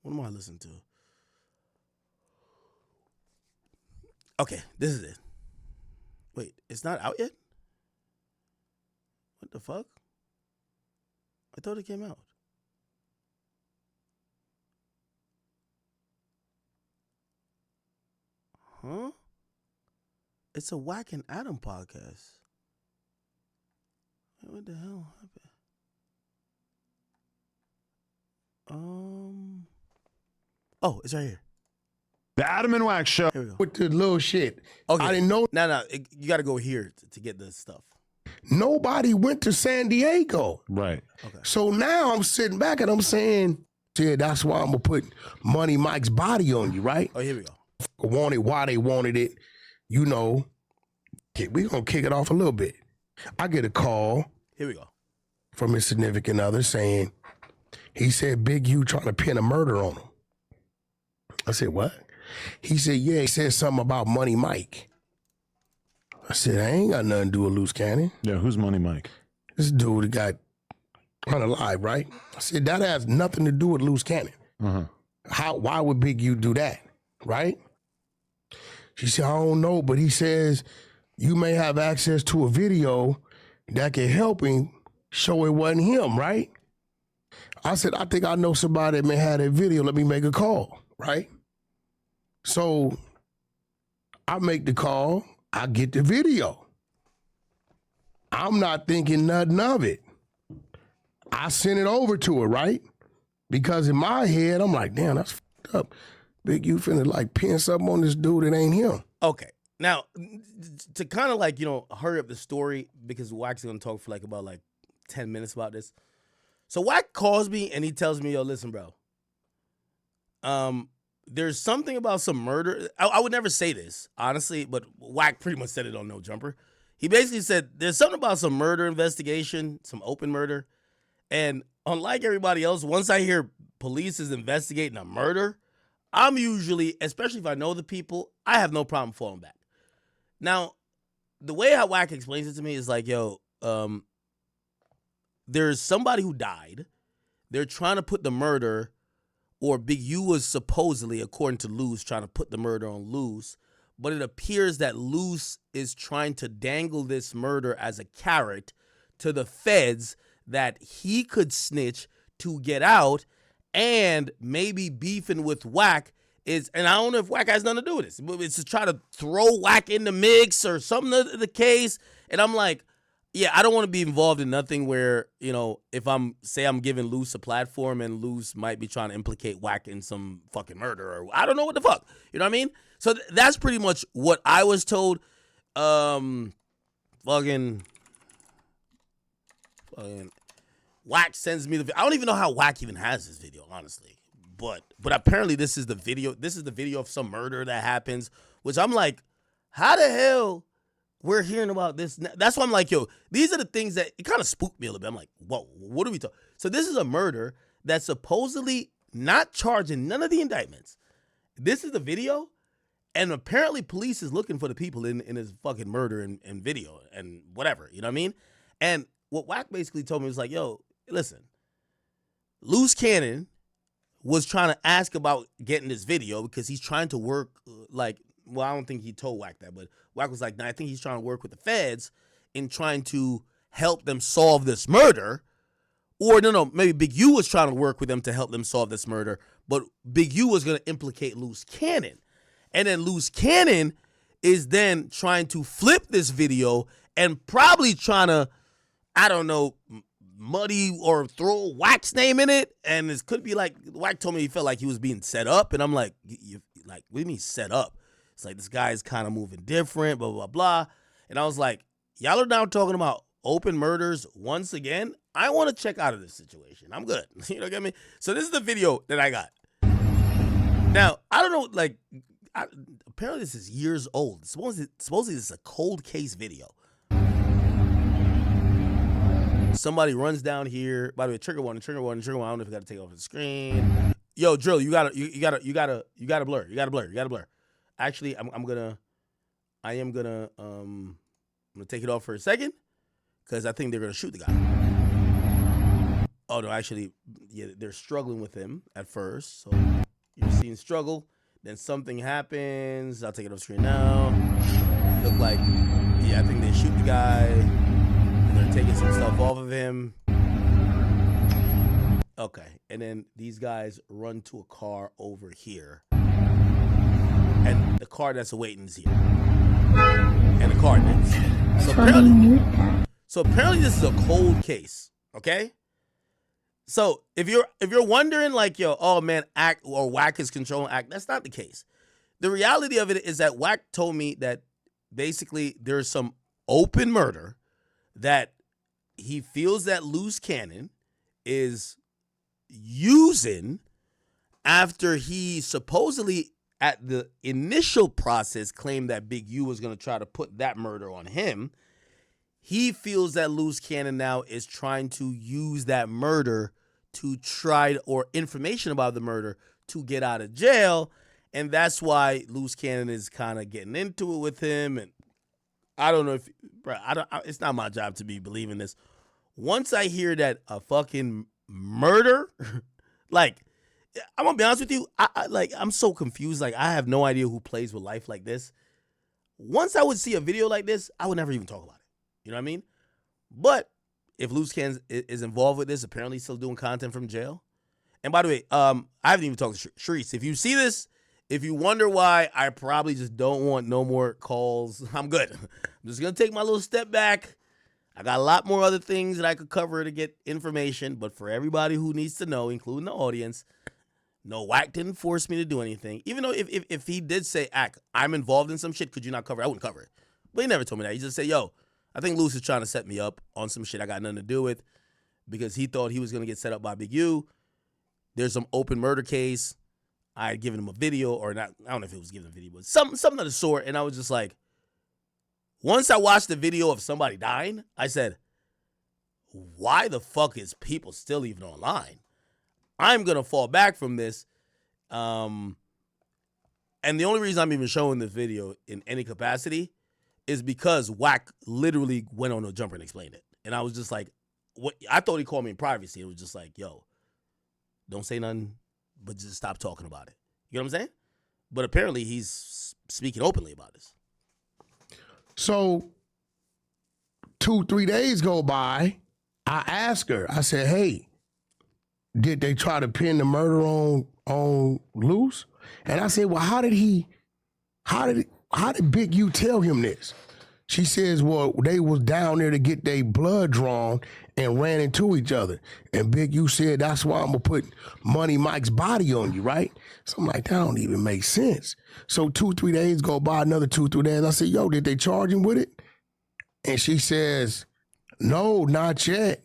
What am I listening to? Okay, this is it. Wait, it's not out yet? What the fuck? I thought it came out. Huh? It's a Wack and Adam podcast. Wait, what the hell happened? Oh, it's right here. The Adam and Wack Show. Here we go. With the little shit. Okay. I didn't know. No, you got to go here to get the stuff. Nobody went to San Diego. Right. Okay. So now I'm sitting back and I'm saying, yeah, that's why I'm going to put Money Mike's body on you, right? Oh, here we go. Wanted why they wanted it, you know. We're going to kick it off a little bit. I get a call. Here we go. From his significant other saying, he said, Big U trying to pin a murder on him. I said, what? He said, yeah, he said something about Money Mike. I said, I ain't got nothing to do with Luce Cannon. Yeah, who's Money Mike? This dude that got unalive, right? I said, that has nothing to do with Luce Cannon. Why would Big U do that, right? She said, I don't know, but he says you may have access to a video that can help him show it wasn't him, right? I said, I think I know somebody that may have that video. Let me make a call, right? So I make the call. I get the video. I'm not thinking nothing of it. I sent it over to her, right? Because in my head, I'm like, damn, that's fucked up. Big U finna like pin something on this dude that ain't him. Okay. Now, to kind of like, hurry up the story, because Wack's going to talk for about 10 minutes about this. So Wack calls me and he tells me, yo, listen, bro. There's something about some murder. I would never say this, honestly, but Wack pretty much said it on No Jumper. He basically said there's something about some murder investigation, some open murder. And unlike everybody else, once I hear police is investigating a murder, I'm usually, especially if I know the people, I have no problem falling back. Now, the way how Wack explains it to me is like, yo, there's somebody who died. They're trying to put the murder, or Big U was supposedly, according to Luce, trying to put the murder on Luce. But it appears that Luce is trying to dangle this murder as a carrot to the feds that he could snitch to get out, and maybe beefing with Wack is, and I don't know if Wack has nothing to do with this, but it's to try to throw Wack in the mix or something of the case. And I'm like, yeah, I don't want to be involved in nothing where, if I'm giving Luce a platform and Luce might be trying to implicate Wack in some fucking murder, or I don't know what the fuck. You know what I mean? So that's pretty much what I was told. Fucking Wack sends me I don't even know how Wack even has this video, honestly. But apparently this is the video. This is the video of some murder that happens, which I'm like, how the hell we're hearing about this? That's why I'm like, yo, these are the things that it kind of spooked me a little bit. I'm like, whoa, what are we talking? So this is a murder that's supposedly not charging none of the indictments. This is the video, and apparently police is looking for the people in his fucking murder and video and whatever. You know what I mean? And what Wack basically told me was like, yo, listen, Luce Cannon was trying to ask about getting this video because he's trying to work I don't think he told Wack that, but Wack was like, nah, I think he's trying to work with the feds in trying to help them solve this murder. Or no, maybe Big U was trying to work with them to help them solve this murder, but Big U was going to implicate Luce Cannon. And then Luce Cannon is then trying to flip this video and probably trying to, I don't know, muddy or throw Wack's name in it. And it could be like, Wack told me he felt like he was being set up. And I'm like, what do you mean set up? It's like, this guy's kind of moving different, blah, blah, blah. And I was like, y'all are now talking about open murders once again. I want to check out of this situation. I'm good. You know what I mean? So this is the video that I got. Now, I don't know, apparently this is years old. Supposedly this is a cold case video. Somebody runs down here. By the way, trigger one. I don't know if you got to take off the screen. Yo, Drill, you gotta blur. You gotta blur. Actually, I'm gonna take it off for a second because I think they're gonna shoot the guy. Oh no, actually, yeah, they're struggling with him at first. So you're seeing struggle. Then something happens. I'll take it off screen now. Look like, yeah, I think they shoot the guy. And they're taking some stuff off of him. Okay, and then these guys run to a car over here. And the car that's awaiting is here. And the car next. So apparently this is a cold case, okay? So if you're wondering like, yo, oh man, Act or Wack is controlling Act, that's not the case. The reality of it is that Wack told me that basically there's some open murder that he feels that Luce Cannon is using after he supposedly at the initial process claimed that Big U was going to try to put that murder on him. He feels that Luce Cannon now is trying to use that murder to try, or information about the murder, to get out of jail. And that's why Luce Cannon is kind of getting into it with him. And I don't know if, bro, it's not my job to be believing this. Once I hear that a fucking murder, like, I'm gonna be honest with you, I'm so confused. Like, I have no idea who plays with life like this. Once I would see a video like this, I would never even talk about it. You know what I mean? But if Luce Cannon is involved with this, apparently still doing content from jail. And by the way, I haven't even talked to Sharice. If you see this, if you wonder why I probably just don't want no more calls, I'm good. I'm just going to take my little step back. I got a lot more other things that I could cover to get information. But for everybody who needs to know, including the audience, no, Wack didn't force me to do anything. Even though if he did say, Ack, I'm involved in some shit, could you not cover it? I wouldn't cover it. But he never told me that. He just said, yo, I think Luce is trying to set me up on some shit I got nothing to do with, because he thought he was going to get set up by Big U. There's some open murder case. I had given him a video, or not. I don't know if it was given a video, but something of the sort. And I was just like, once I watched the video of somebody dying, I said, why the fuck is people still even online? I'm going to fall back from this. And the only reason I'm even showing this video in any capacity is because Wack literally went on a jumper and explained it. And I was just like, what? I thought he called me in privacy. It was just like, yo, don't say nothing, but just stop talking about it. You know what I'm saying? But apparently he's speaking openly about this. So 2-3 days go by. I asked her, I said, hey, did they try to pin the murder on Luce? And I said, well, how did Big U tell him this? She says, well, they was down there to get their blood drawn and ran into each other. And Big U said, that's why I'm going to put Money Mike's body on you, right? So I'm like, that don't even make sense. So 2-3 days go by, another 2-3 days. I said, yo, did they charge him with it? And she says, no, not yet.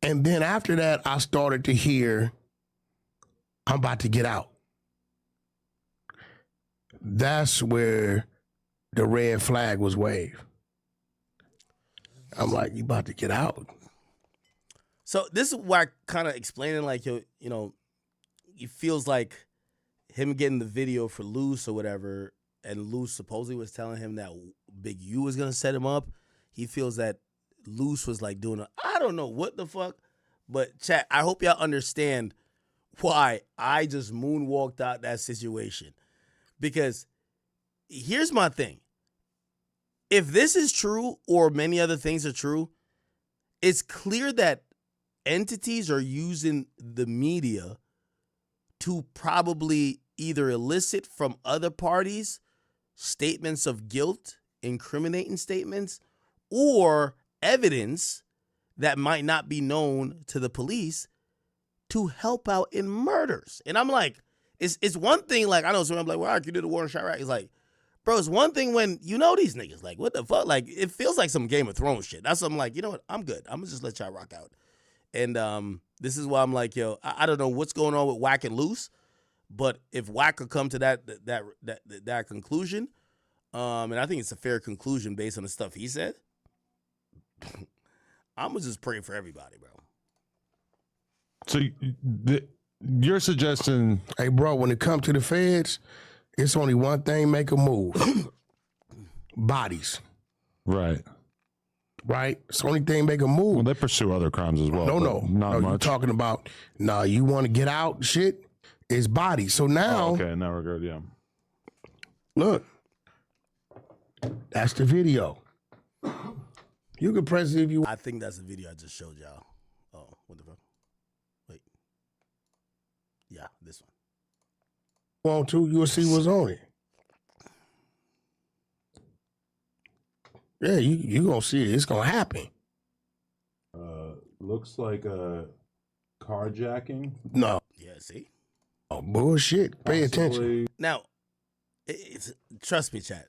And then after that, I started to hear, I'm about to get out. That's where the red flag was waved. I'm like, you about to get out? So this is why I kind of explaining, like, you know, he feels like him getting the video for Luce or whatever, and Luce supposedly was telling him that Big U was going to set him up. He feels that Luce was like doing I don't know what the fuck, but chat, I hope y'all understand why I just moonwalked out that situation. Because here's my thing. If this is true, or many other things are true, it's clear that entities are using the media to probably either elicit from other parties statements of guilt, incriminating statements, or evidence that might not be known to the police to help out in murders. And I'm like, it's one thing, like, I know someone like, well, you did a Warren shot, right? It's like, bro, it's one thing when you know these niggas. Like, what the fuck? Like, it feels like some Game of Thrones shit. That's what I'm like, you know what? I'm good. I'm going to just let y'all rock out. And this is why I'm like, yo, I don't know what's going on with Wack and Luce, but if Wack could come to that conclusion, and I think it's a fair conclusion based on the stuff he said, I'm going to just pray for everybody, bro. So you're suggesting... Hey, bro, when it comes to the feds, it's only one thing make a move. Bodies. Right. right? It's the only thing make them move. Well, they pursue other crimes as well. No, not you're much. talking about, you want to get out, shit, it's body. So now, Okay, in that regard, yeah. look, that's the video. You can press it if you. I think that's the video I just showed y'all. Oh, what the fuck? Wait. Yeah, this one. Want to, you'll see what's on it. Yeah, you gonna see it. It's gonna happen. Looks like a carjacking. No, Yeah, see? oh, bullshit. Pay attention. Now, it's trust me, chat.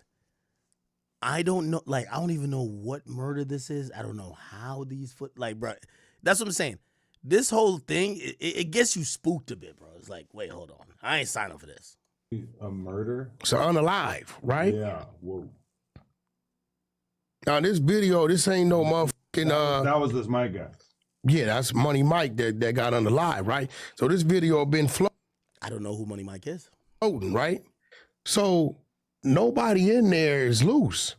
I don't know, like, I don't even know what murder this is. I don't know how these bro, that's what I'm saying. This whole thing, it gets you spooked a bit, bro. It's like, wait, hold on. I ain't signing up for this. A murder? So unalive, right? Yeah. Whoa. Now this video, this ain't no motherfucking That was this my guy. yeah, that's Money Mike that got unalive, right? So this video been I don't know who Money Mike is. floating, right? So nobody in there is loose.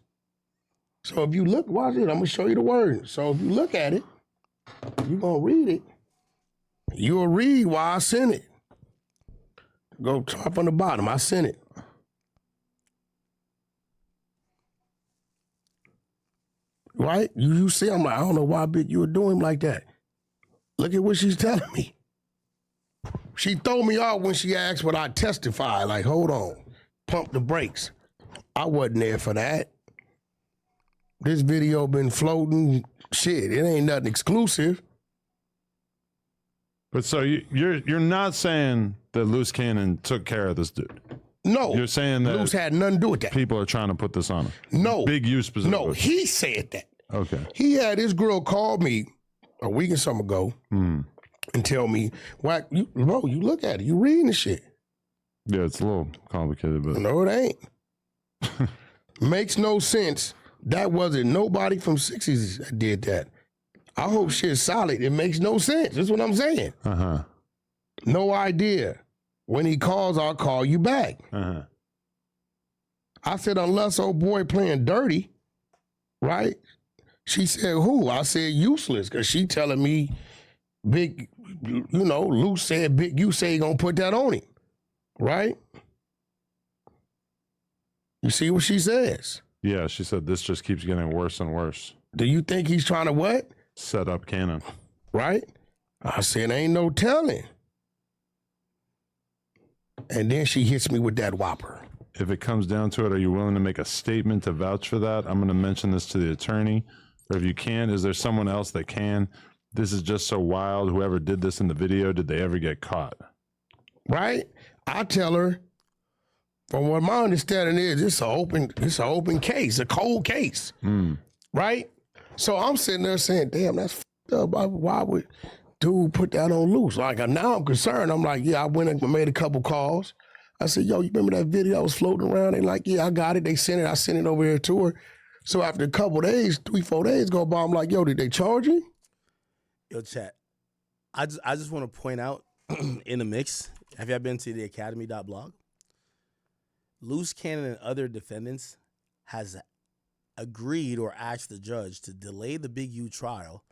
So if you look, watch it, I'm gonna show you the word. So if you look at it, you're gonna read it. You'll read why I sent it. Go top on the bottom, I sent it. Right? You see, I'm like, I don't know why bitch you would do him like that. Look at what she's telling me. She threw me off when she asked what I testify. Like, hold on, pump the brakes. I wasn't there for that. This video been floating. Shit, it ain't nothing exclusive. But so you're not saying that Luce Cannon took care of this dude. No. You're saying that Luce had nothing to do with that. people are trying to put this on him. No. Big use specifically. No, he said that. Okay. He had his girl call me a week or something ago and tell me, Wack, you look at it. You reading the shit. Yeah, it's a little complicated, but No, it ain't. Makes no sense. That wasn't nobody from 60s that did that. I hope shit's solid. It makes no sense. That's what I'm saying. uh-huh. No idea. When he calls, I'll call you back. Uh-huh. I said, unless old boy playing dirty, right? She said, who? I said, useless, because she telling me big, Luce said big, you say you gonna put that on him, right? You see what she says? Yeah, she said this just keeps getting worse and worse. Do you think he's trying to what? Set up Cannon. Right? I said, ain't no telling. And then she hits me with that whopper. If it comes down to it, are you willing to make a statement to vouch for that? I'm going to mention this to the attorney. Or if you can, is there someone else that can? This is just so wild. Whoever did this in the video, did they ever get caught? Right? I tell her, from what my understanding is, it's an open case, a cold case. Right? So I'm sitting there saying, damn, that's fucked up. Why would dude put that on Luce? Like, now I'm concerned. I'm like, yeah, I went and made a couple calls. I said, yo, you remember that video I was floating around? They like, yeah, I got it. They sent it. I sent it over here to her. So after a couple days, 3-4 days go by, I'm like, yo, did they charge you? Yo, chat. I just want to point out in the mix, have you ever been to the academy.blog? Luce Cannon and other defendants has agreed or asked the judge to delay the Big U trial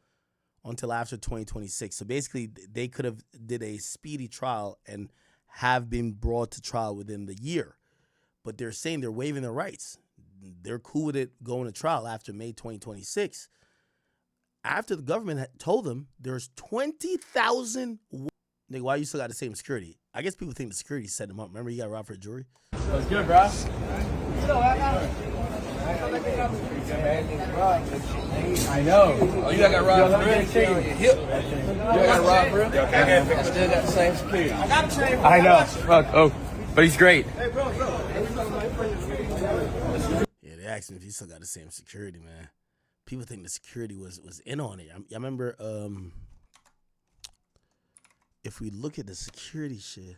until after 2026. So basically, they could have did a speedy trial and have been brought to trial within the year. But they're saying they're waiving their rights. They're cool with it going to trial after May 2026. After the government had told them there's 20,000. Nigga, why you still got the same security? I guess people think the security set him up. Remember, he got robbed for a jury? What's good, bro? I know. Oh, you got robbed for real? Hip. You got robbed for real? I still got the same security. I know. Fuck. Oh, but he's great. Yeah, they asked me if he still got the same security, man. People think the security was in on it. I remember if we look at the security shit,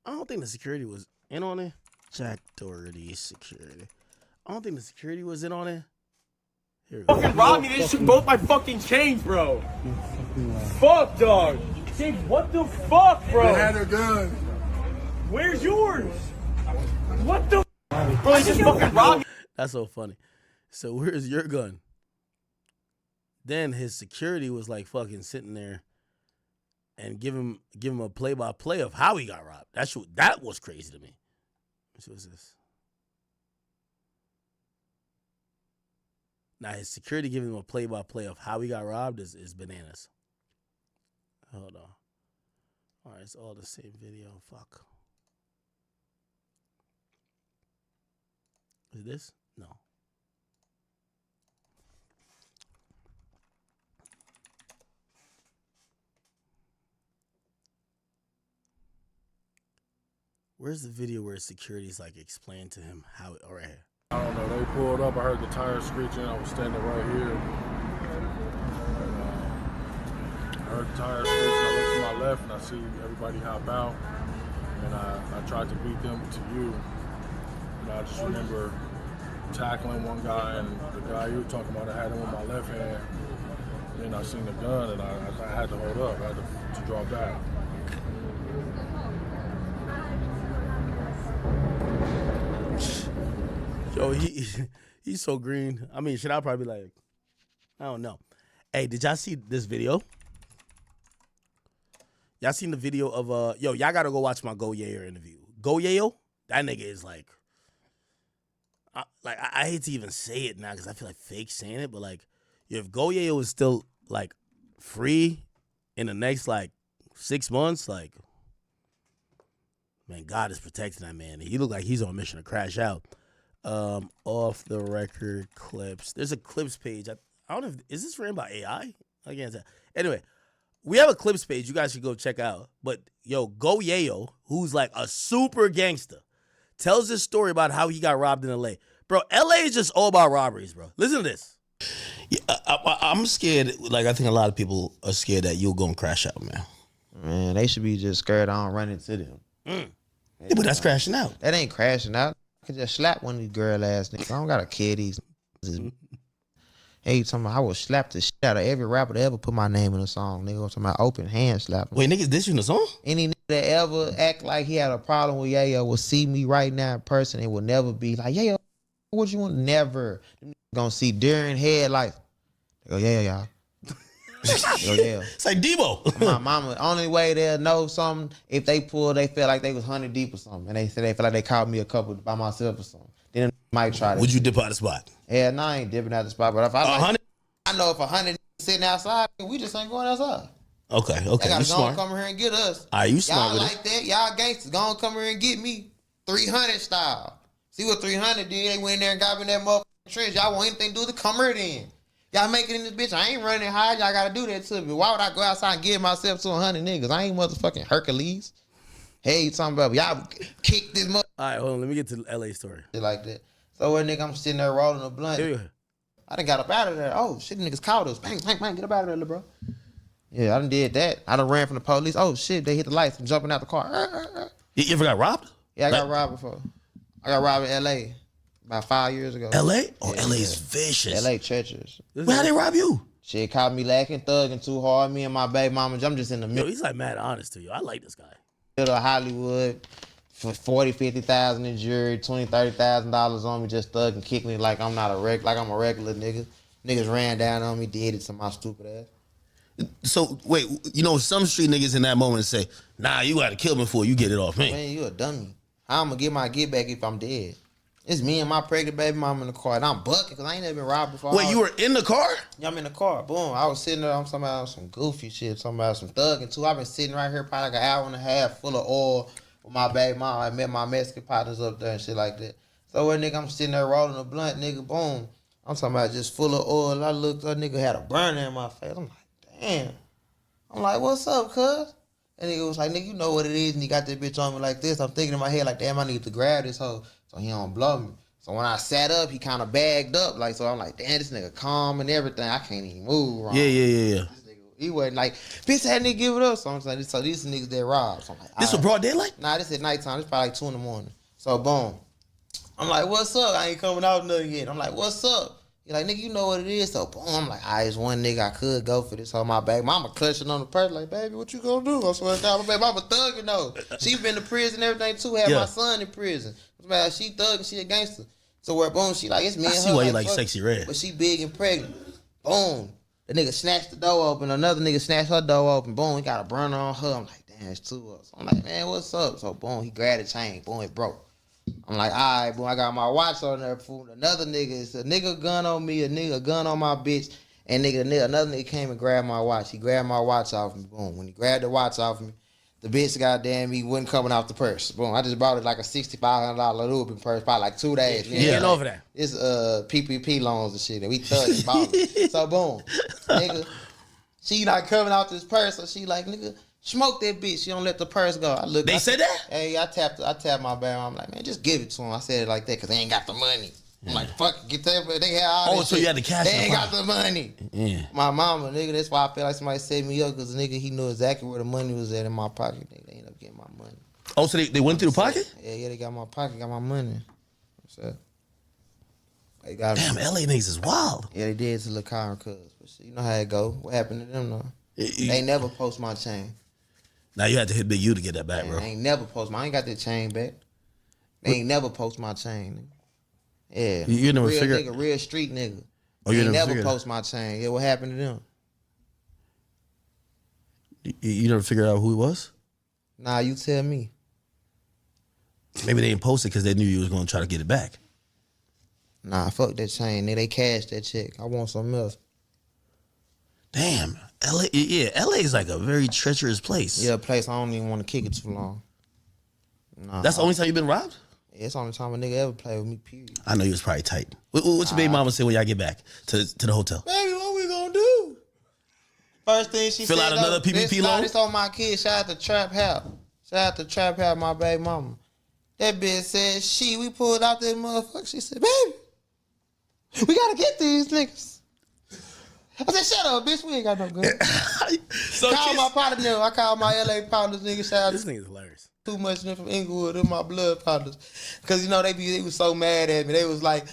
I don't think the security was in on it. Jack Doherty security. I don't think the security was in on it. Here we go. Fucking robbed me. They took both my fucking chains, bro. Fuck, dog. James, what the fuck, bro? They had a gun. Where's yours? What the? Bro, they just fucking robbed me. That's so funny. So where's your gun? Then his security was like fucking sitting there and give him a play-by-play of how he got robbed. That was crazy to me. What's this? Now his security giving him a play-by-play of how he got robbed is bananas. Hold on. All right, it's all the same video. Fuck. Is this? No. Where's the video where security's like explained to him how? All right here. I don't know. They pulled up. I heard the tires screeching. I was standing right here. I heard the tires screeching. I looked to my left and I see everybody hop out. And I tried to beat them to you. And I just remember tackling one guy, and the guy you were talking about, I had him with my left hand. Then I seen the gun, and I had to hold up. I had to draw back. Yo, he's so green. I mean, should I probably like, I don't know. Hey, did y'all see this video? Y'all seen the video of yo, y'all gotta go watch my Go Yayo interview. Go Yayo, that nigga is like I hate to even say it now because I feel like fake saying it, but like, if Go Yayo is still like free in the next like 6 months, like, man, God is protecting that man. He look like he's on a mission to crash out. Off the record clips. There's a clips page. I don't know if is this ran by AI? I can't tell. Anyway, we have a clips page you guys should go check out. But yo, Go Yayo, who's like a super gangster, tells this story about how he got robbed in LA. Bro, LA is just all about robberies, bro. Listen to this. Yeah, I'm scared. Like, I think a lot of people are scared that you'll go and crash out, man. Man, they should be just scared I don't run into them. Yeah, but that's crashing out. That ain't crashing out. I could just slap one of these girl ass niggas. I don't gotta kill these. Hey, you talking about I will slap the shit out of every rapper that ever put my name in a song. Nigga, I'm talking about open hand slap. Wait, niggas, this in the song? Any nigga that ever act like he had a problem with Yayo will see me right now in person and will never be like, Yayo, what you want? Never. Them gonna see during headlights. They go, yeah, y'all. They go, yeah. It's like Debo. My mama, only way they'll know something if they feel like they was 100 deep or something. And they said they feel like they caught me a couple by myself or something. Then might try to. Would you dip out the spot? Yeah, no, I ain't dipping out the spot. But if I know if 100 sitting outside, we just ain't going outside. Okay. They gotta You smart. come here and get us. Are you smart y'all with like that? Y'all gangsters, gonna come here and get me 300 style. See what 300 did? They went in there and got me in that motherfucking trench. Y'all want anything to do with the come here then. Y'all make it in this bitch. I ain't running high. Y'all gotta do that to me. Why would I go outside and give myself to 100 niggas? I ain't motherfucking Hercules. Hey, you talking about y'all kick this mother. All right, hold on. Let me get to the LA story. Like that. So when nigga, I'm sitting there rolling a blunt. Here you go. I done got up out of there. Oh shit, niggas caught us. Bang, bang, bang, get up out of there, little bro. Yeah, I done did that. I done ran from the police. Oh shit, they hit the lights. I'm jumping out the car. You ever got robbed? Yeah, I got robbed before. I got robbed in LA about 5 years ago. LA? Oh, Yeah, LA is vicious. LA treacherous. Well, how they rob you? Shit caught me lacking, thugging too hard. Me and my baby mama, I'm just in the Yo, middle he's like mad honest to you. I like this guy. of Hollywood. For 40, 50,000 in jury, $20,000, $30,000 on me, just thugging, kicking me like I'm not a like I'm a regular nigga. Niggas ran down on me, did it to my stupid ass. So, wait, you know, some street niggas in that moment say, nah, you gotta kill me before you get it off me. Man, you a dummy. How I'm gonna get my get back if I'm dead? It's me and my pregnant baby mama in the car, and I'm bucking because I ain't never been robbed before. Wait, you were in the car? Yeah, I'm in the car. Boom. I was sitting there. I'm talking about some goofy shit. Talking about some thugging too. I've been sitting right here probably like an hour and a half full of oil with my baby mama. I met my Mexican partners up there and shit like that. So when nigga, I'm sitting there rolling a blunt, nigga, boom. I'm talking about just full of oil. I looked, that nigga had a burner in my face. I'm like, damn. I'm like, what's up, cuz? And nigga was like, nigga, you know what it is. And he got that bitch on me like this. I'm thinking in my head like, damn, I need to grab this hoe so he don't blow me. So when I sat up, he kind of bagged up. Like, so I'm like, damn, this nigga calm and everything. I can't even move wrong. Yeah. This nigga, he wasn't like, bitch, that nigga give it up. So I'm saying, so these niggas that robbed. So I'm like, This was broad daylight? Nah, this at nighttime. It's probably like 2 in the morning. So boom. I'm like, what's up? I ain't coming out nothing yet. I'm like, what's up? He like, nigga, you know what it is. So boom, I'm like, it's one nigga I could go for this. So my baby mama clutching on the purse like, baby, what you gonna do? I swear to God, my baby mama thugging though. She been to prison and everything too. Had my son in prison. She thugging, she a gangster. So where boom, she like, it's me I and see her. why you like fuck, Sexy Red. But she big and pregnant. Boom. The nigga snatched the door open. Another nigga snatched her door open. Boom, he got a burner on her. I'm like, damn, it's 2 of us. I'm like, man, what's up? So boom, he grabbed the chain. Boom, it broke. I'm like, all right, boom, I got my watch on there. Fool. Another nigga, it's a nigga gun on me, a nigga gun on my bitch. And another nigga came and grabbed my watch. He grabbed my watch off me. Boom. When he grabbed the watch off me, the bitch, goddamn, he wasn't coming out the purse. Boom. I just bought it like a $6,500 Lubin purse, probably like 2 days. Yeah, get over that. It's PPP loans and shit, and we thugged and bought it. So boom, nigga, she not coming out this purse, so she like, nigga, smoke that bitch. She don't let the purse go. I look. They said that? Hey, I tapped my bag. I'm like, man, just give it to him. I said it like that because they ain't got the money. I'm like, fuck it, get that. They had all this so shit. you had the cash. They ain't got the money. Yeah. My mama, nigga, that's why I feel like somebody set me up because nigga, he knew exactly where the money was at in my pocket. They ended up getting my money. Oh, so they went through the pocket? Yeah, they got my pocket, got my money. What's up? They got Damn, LA niggas is wild. Yeah, they did to Lil Kyron cuz. But shit, you know how it go. What happened to them though? They never post my chain. Now you had to hit Big U to get that back, bro. I ain't never post I ain't got that chain back. They ain't never post my chain. Nigga. Yeah. You never real figure nigga, real street nigga. Oh, They you ain't never never figured- post my chain. Yeah, what happened to them? You never figured out who it was? Nah, you tell me. Maybe they didn't post it because they knew you was going to try to get it back. Nah, fuck that chain. Nigga, they cashed that check. I want something else. Damn, LA, yeah, LA is like a very treacherous place. Yeah, a place I don't even want to kick it too long. Nah, That's the only time you've been robbed? Yeah, it's the only time a nigga ever play with me, period. I know you was probably tight. What your baby mama say when y'all get back to the hotel? Baby, what we gonna do? First thing she Fill said, out another PPP loan? This on my kid. Shout out to Trap House. Shout out to Trap House, my baby mama. That bitch said, we pulled out that motherfucker. She said, baby, we gotta get these niggas. I said, shut up, bitch. We ain't got no gun. Call my partner now. I called my LA partners, nigga. Shout out This thing is hilarious. too much of them from Inglewood in my blood partners. Cause you know they was so mad at me. They was like,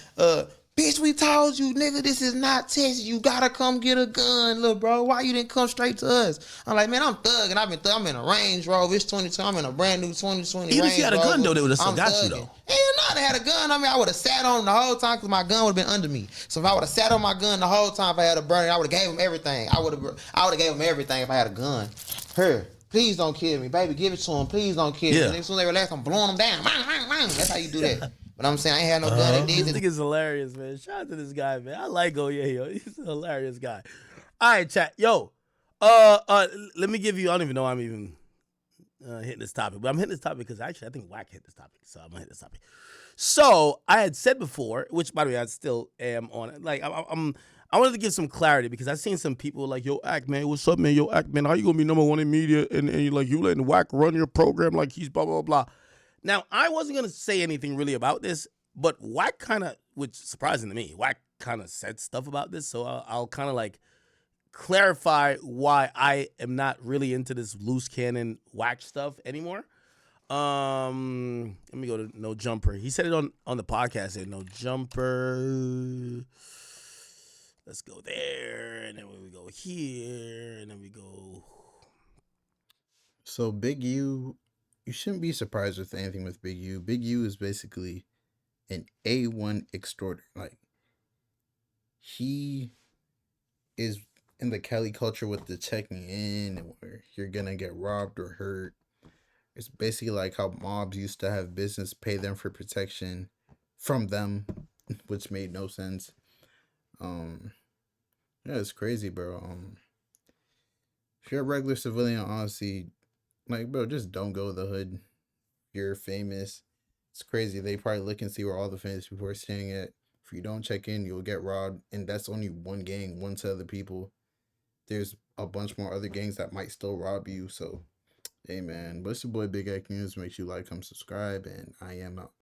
bitch, we told you, nigga, this is not Texas. You gotta come get a gun, little bro. Why you didn't come straight to us? I'm like, man, I'm thugging. I'm in a Range Rover. It's 22. I'm in a brand new 2020 Even Range if you had a Rover. gun, though, they would have still I'm got you, thugging. though. Hell no, they had a gun on me. I would have sat on the whole time because my gun would have been under me. So if I would have sat on my gun the whole time if I had a burner, I would have gave them everything. I would have gave them everything if I had a gun. Here, please don't kill me, baby. Give it to him. Please don't kill me. Yeah. And as soon as they relax, I'm blowing them down. That's how you do that. But I'm saying I ain't had no gun. They This did. nigga's hilarious, man. Shout out to this guy, man. I like yo. He's a hilarious guy. All right, chat. Yo, let me give you, I don't even know I'm even hitting this topic, but I'm hitting this topic because actually I think Wack hit this topic, so I'm gonna hit this topic. So I had said before, which by the way I still am on it. Like I wanted to give some clarity because I've seen some people like, yo, Act, man, what's up, man? Yo, Act, man, how you gonna be #1 in media and you like you letting Wack run your program like he's blah blah blah. Now I wasn't gonna say anything really about this, but Wack kind of, which is surprising to me, Wack kind of said stuff about this, so I'll kind of like clarify why I am not really into this loose cannon Wack stuff anymore. Let me go to No Jumper. He said it on the podcast here. No Jumper. Let's go there, and then we go here, and then we go. So Big U, you shouldn't be surprised with anything with Big U. Big U is basically an A1 extorter. Like, he is in the Cali culture with the checking in and where you're gonna get robbed or hurt. It's basically like how mobs used to have business pay them for protection from them, which made no sense. Yeah, it's crazy, bro. If you're a regular civilian, honestly, like, bro, just don't go to the hood. You're famous. It's crazy. They probably look and see where all the famous people are staying at. If you don't check in, you'll get robbed. And that's only one gang, one set of the people. There's a bunch more other gangs that might still rob you. So, hey, man. But it's your boy, Big Akademiks. Make sure you like, comment, subscribe. And I am out.